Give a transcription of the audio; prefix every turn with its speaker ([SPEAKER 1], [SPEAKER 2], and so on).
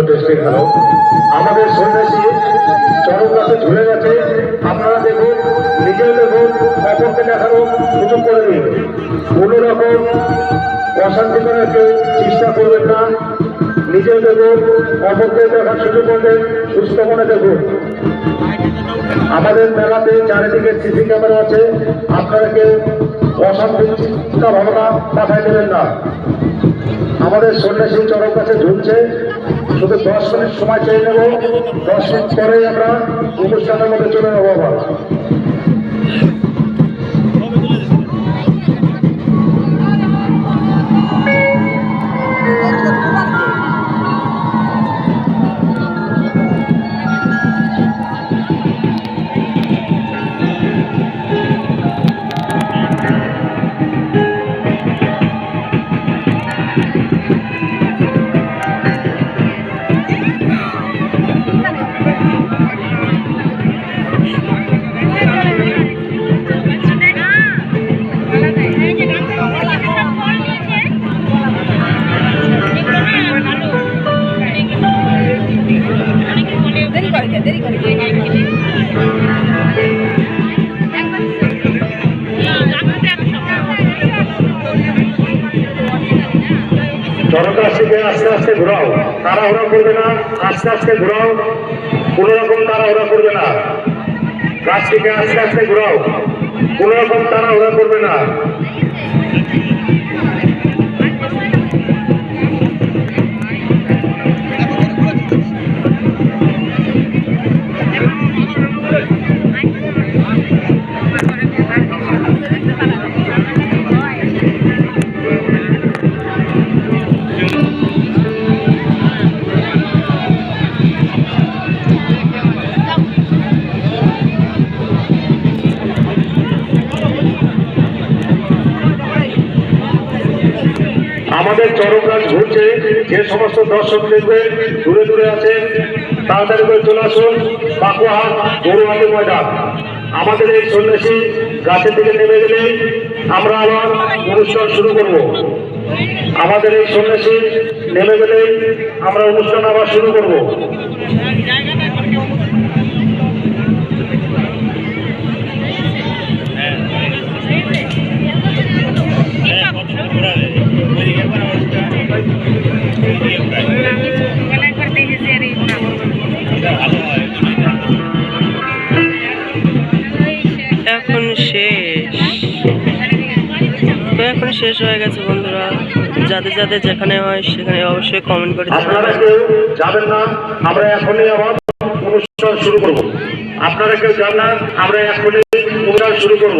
[SPEAKER 1] Testing hello. আমাদের সন্ন্যাসী চরম গাছে ঝুলে গেছে। আপনারা দেখুন, নিজেও দেখুন, অপরকে দেখারও সুযোগ করে দিন। কোনো রকম অশান্তি করার কেউ চেষ্টা করবেন না। নিজেও দেখুন, অপরকে দেখার সুযোগ করবেন, সুস্থ মনে দেখুন। আমাদের মেলাতে চারিদিকে সিসি ক্যামেরা আছে। আপনারা কেউ অশান্তি চিন্তা ভাবনা মাথায় নেবেন না। আমাদের সন্ন্যাসী চরম কাছে ঝুলছে, শুধু 10 মিনিট সময় চেয়ে নেব। 10 মিনিট পরেই আমরা অনুষ্ঠানের মধ্যে চলে যাবো আবার। চরম গাছটিকে আস্তে আস্তে ঘোরাও, তাড়াহুড়া করবে না। আস্তে আস্তে ঘোরাও, কোনো রকম তাড়াহুড়া করবে না। গাছটিকে আস্তে আস্তে ঘোরাও, কোনো রকম তাড়াহুড়া করবে না। আমাদের চরম গাছ ঘুরছে। যে সমস্ত দর্শক দেখবেন দূরে দূরে আছেন, তাড়াতাড়ি করে চলে আসুন পাকুয়াহাট গরুহাটি ময়দান। আমাদের এই সন্ন্যাসী গাছের দিকে নেমে গেলে আমরা আবার অনুষ্ঠান শুরু করব। আমাদের এই সন্ন্যাসী নেমে গেলে আমরা অনুষ্ঠান আবার শুরু করব।
[SPEAKER 2] এখন শেষ হয়ে গেছে বন্ধুরা। যাদের যাদের যেখানে হয় সেখানে অবশ্যই কমেন্ট করে
[SPEAKER 1] আপনারা কেউ যাবেন না, আমরা এখনই আবার অনুষ্ঠান শুরু করব। আপনারা কেউ যান না, আমরা এখনই অনুষ্ঠান শুরু করব।